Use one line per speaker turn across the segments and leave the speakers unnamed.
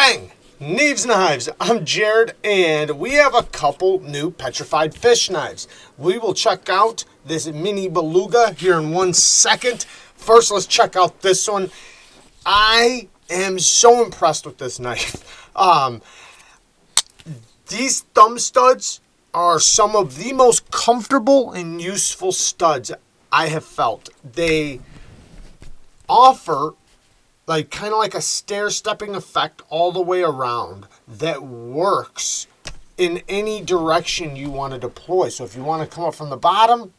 Bang! Neeves Knives. I'm Jared, and we have a couple new Petrified fish knives. We will check out this mini Beluga here in 1 second. First, let's check out this one. I am so impressed with this knife. These thumb studs are some of the most comfortable and useful studs I have felt. They offer kind of like a stair-stepping effect all the way around that works in any direction you want to deploy. So if you want to come up from the bottom,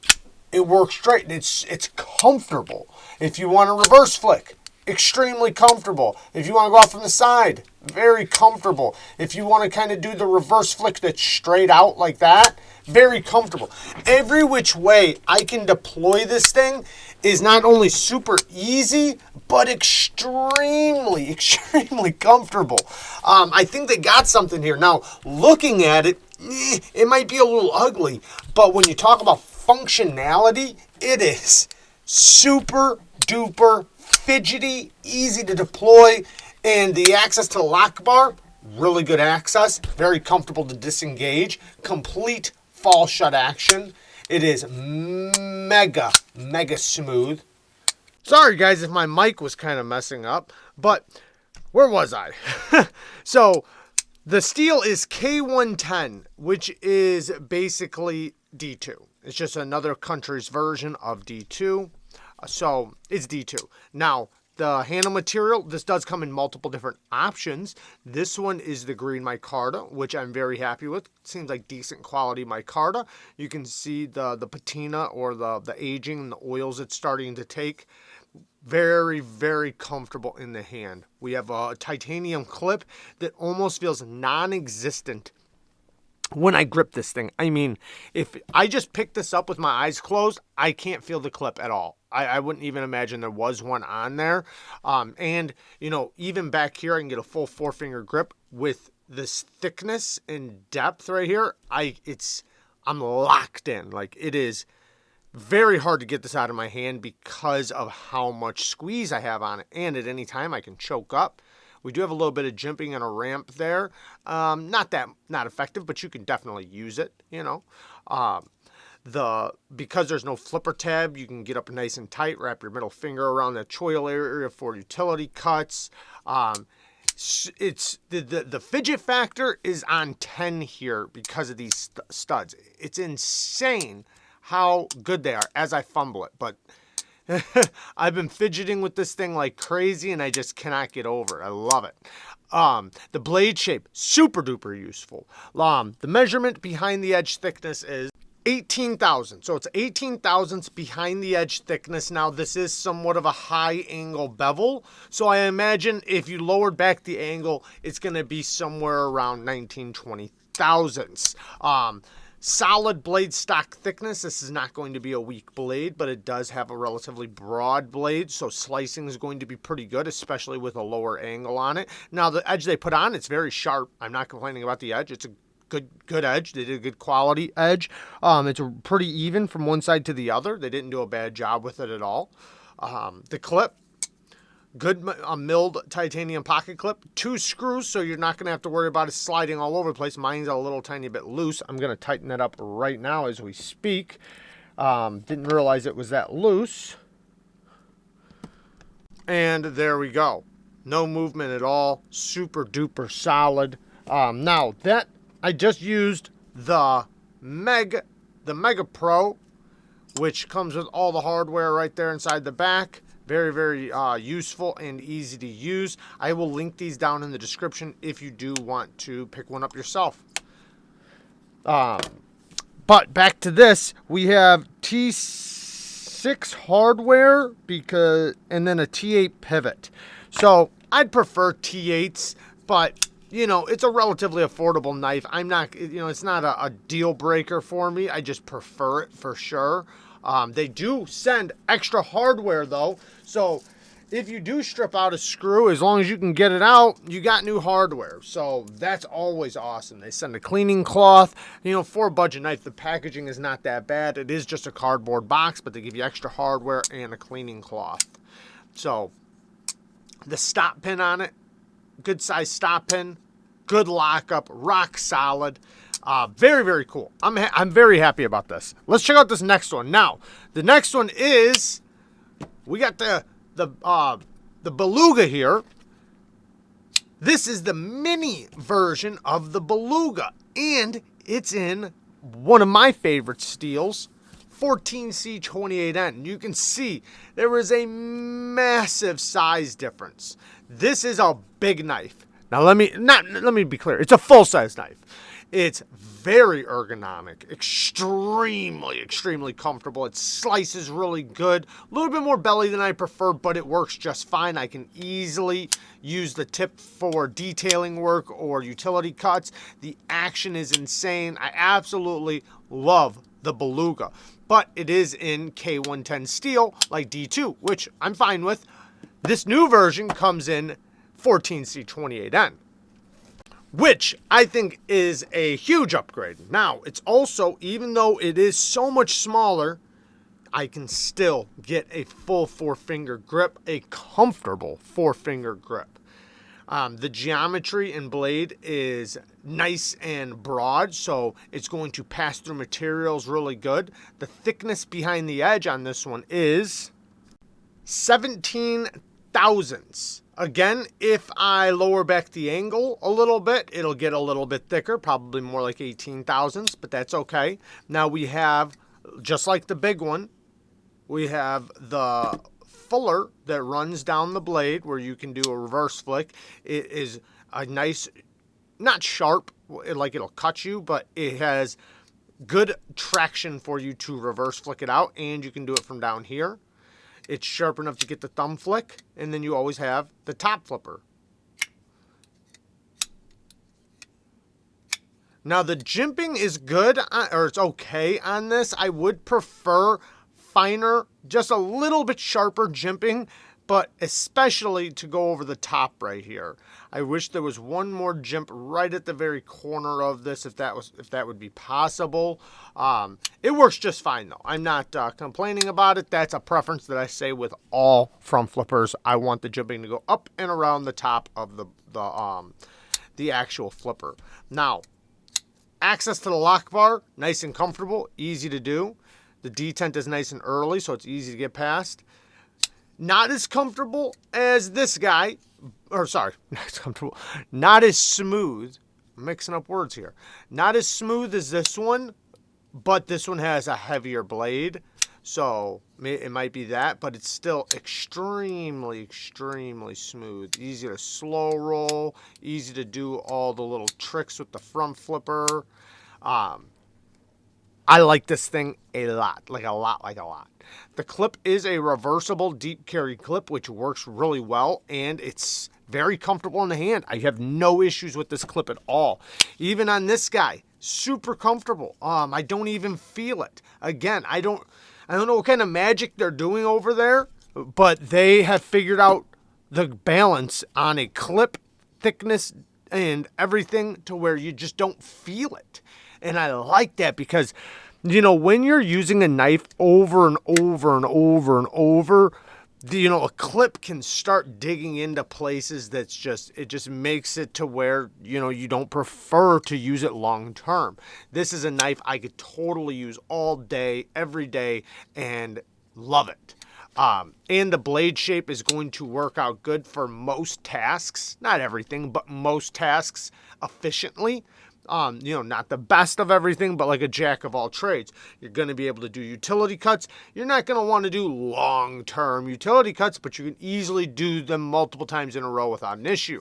it works straight and it's comfortable. If you want to reverse flick, extremely comfortable. If you want to go out from the side, very comfortable. If you want to kind of do the reverse flick that's straight out like that, very comfortable. Every which way I can deploy this thing is not only super easy, but extremely, extremely comfortable. I think they got something here. Now, looking at it, it might be a little ugly, but when you talk about functionality, it is super duper fidgety, easy to deploy, and the access to the lock bar, really good access, very comfortable to disengage, complete fall shut action. It is mega smooth. Sorry guys if my mic was kind of messing up, but where was I? So the steel is K110, which is basically D2. It's just another country's version of D2. So it's D2. Now, the handle material, this does come in multiple different options. This one is the green micarta, which I'm very happy with. Seems like decent quality micarta. You can see the patina or the aging and the oils it's starting to take. Very, very comfortable in the hand. We have a titanium clip that almost feels non-existent when I grip this thing. I mean, if I just pick this up with my eyes closed, I can't feel the clip at all. I wouldn't even imagine there was one on there. And, you know, even back here, I can get a full 4-finger grip with this thickness and depth right here. I'm locked in. Like, it is very hard to get this out of my hand because of how much squeeze I have on it. And at any time, I can choke up. We do have a little bit of jimping and a ramp there. Not effective, but you can definitely use it, you know. Because there's no flipper tab, you can get up nice and tight, wrap your middle finger around the choil area for utility cuts. It's the fidget factor is on 10 here because of these studs. It's insane how good they are as I fumble it, but I've been fidgeting with this thing like crazy and I just cannot get over it. I love it. The blade shape, super duper useful. The measurement behind the edge thickness is 18,000. So it's 18 thousandths behind the edge thickness. Now this is somewhat of a high angle bevel. So I imagine if you lowered back the angle, it's going to be somewhere around 19-20 thousandths. Solid blade stock thickness. This is not going to be a weak blade, but it does have a relatively broad blade, so slicing is going to be pretty good, especially with a lower angle on it. Now, the edge they put on, it's very sharp. I'm not complaining about the edge. It's a good edge. They did a good quality edge. It's pretty even from one side to the other. They didn't do a bad job with it at all. The clip, good milled titanium pocket clip, 2 screws, so you're not going to have to worry about it sliding all over the place. Mine's a little tiny bit loose. I'm going to tighten it up right now as we speak. Didn't realize it was that loose. And there we go. No movement at all. Super duper solid. Now that I just used the MEGAPRO, which comes with all the hardware right there inside the back. Very, very useful and easy to use. I will link these down in the description if you do want to pick one up yourself. But back to this, we have T6 hardware and then a T8 pivot. So I'd prefer T8s, but you know, it's a relatively affordable knife. I'm not, you know, it's not a deal breaker for me. I just prefer it for sure. They do send extra hardware though, so if you do strip out a screw, as long as you can get it out, you got new hardware. So that's always awesome. They send a cleaning cloth. You know, for a budget knife, the packaging is not that bad. It is just a cardboard box, but they give you extra hardware and a cleaning cloth. So the stop pin on it, good size stop pin, good lockup, rock solid. Very, very cool. I'm very happy about this. Let's check out this next one. Now, the next one is, we got the Beluga here. This is the mini version of the Beluga, and it's in one of my favorite steels, 14C28N. You can see there is a massive size difference. This is a big knife. Now let me be clear. It's a full-size knife. It's very ergonomic, extremely comfortable. It slices really good. A little bit more belly than I prefer, but it works just fine. I can easily use the tip for detailing work or utility cuts. The action is insane. I absolutely love the Beluga, but it is in K110 steel like D2, which I'm fine with. This new version comes in 14C28N, which I think is a huge upgrade. Now, it's also, even though it is so much smaller, I can still get a full 4-finger grip, a comfortable 4-finger grip. The geometry and blade is nice and broad, so it's going to pass through materials really good. The thickness behind the edge on this one is 17 thousandths. Again, if I lower back the angle a little bit, it'll get a little bit thicker, probably more like 18 thousandths, but that's okay. Now we have, just like the big one, we have the fuller that runs down the blade where you can do a reverse flick. It is a nice, not sharp, like it'll cut you, but it has good traction for you to reverse flick it out, and you can do it from down here. It's sharp enough to get the thumb flick, and then you always have the top flipper. Now the jimping is good, or it's okay on this. I would prefer finer, just a little bit sharper jimping, but especially to go over the top right here. I wish there was one more jimp right at the very corner of this, if that would be possible. It works just fine though. I'm not complaining about it. That's a preference that I say with all front flippers. I want the jimping to go up and around the top of the actual flipper. Now, access to the lock bar, nice and comfortable, easy to do. The detent is nice and early, so it's easy to get past. Not as comfortable as this guy, or sorry, not as comfortable, not as smooth. I'm mixing up words here. Not as smooth as this one, but this one has a heavier blade, so it might be that, but it's still extremely smooth. Easy to slow roll, easy to do all the little tricks with the front flipper. I like this thing a lot. The clip is a reversible deep carry clip, which works really well, and it's very comfortable in the hand. I have no issues with this clip at all. Even on this guy, super comfortable. I don't even feel it. Again, I don't know what kind of magic they're doing over there, but they have figured out the balance on a clip thickness and everything to where you just don't feel it. And I like that because, you know, when you're using a knife over and over, a clip can start digging into places it just makes it to where, you don't prefer to use it long term. This is a knife I could totally use all day, every day, and love it. And the blade shape is going to work out good for most tasks, not everything, but most tasks efficiently. Not the best of everything, but like a jack of all trades. You're going to be able to do utility cuts. You're not going to want to do long-term utility cuts, but you can easily do them multiple times in a row without an issue.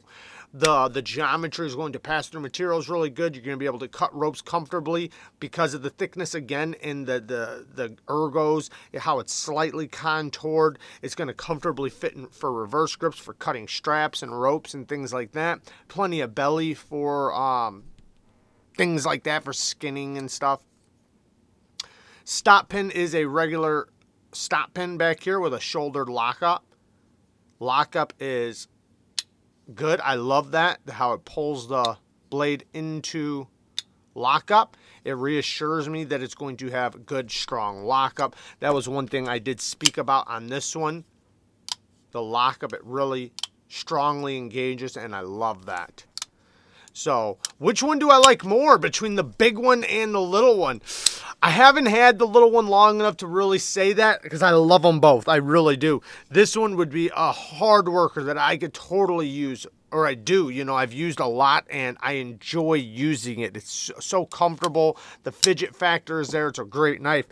The geometry is going to pass through materials really good. You're going to be able to cut ropes comfortably because of the thickness again and the ergos, how it's slightly contoured. It's going to comfortably fit in for reverse grips, for cutting straps and ropes and things like that. Plenty of belly for things like that, for skinning and stuff. Stop pin is a regular stop pin back here with a shouldered lockup. Lockup is good. I love that, how it pulls the blade into lockup. It reassures me that it's going to have good, strong lockup. That was one thing I did speak about on this one. The lockup, it really strongly engages, and I love that. So, which one do I like more between the big one and the little one? I haven't had the little one long enough to really say that because I love them both. I really do. This one would be a hard worker that I could totally use, or I do. You know, I've used a lot and I enjoy using it. It's so comfortable. The fidget factor is there. It's a great knife.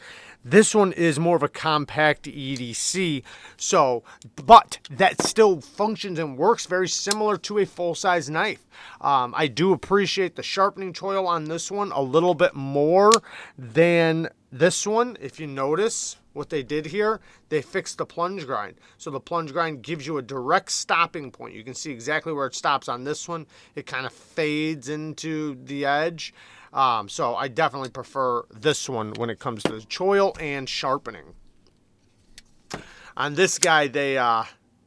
This one is more of a compact EDC, so, but that still functions and works very similar to a full-size knife. I do appreciate the sharpening choil on this one a little bit more than this one. If you notice what they did here, they fixed the plunge grind. So the plunge grind gives you a direct stopping point. You can see exactly where it stops on this one. It kind of fades into the edge. So I definitely prefer this one when it comes to choil and sharpening. On this guy, they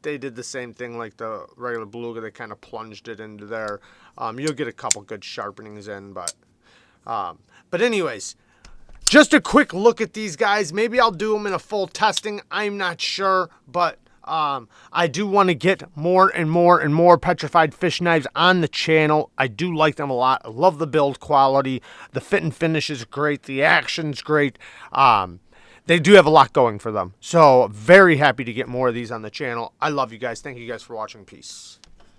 did the same thing like the regular Beluga. They kind of plunged it into there. You'll get a couple good sharpenings in, but anyways, just a quick look at these guys. Maybe I'll do them in a full testing. I'm not sure, but I do want to get more and more and more petrified fish knives on the channel. I do like them a lot. I love the build quality. The fit and finish is great. The action's great. They do have a lot going for them. So very happy to get more of these on the channel. I love you guys. Thank you guys for watching. Peace.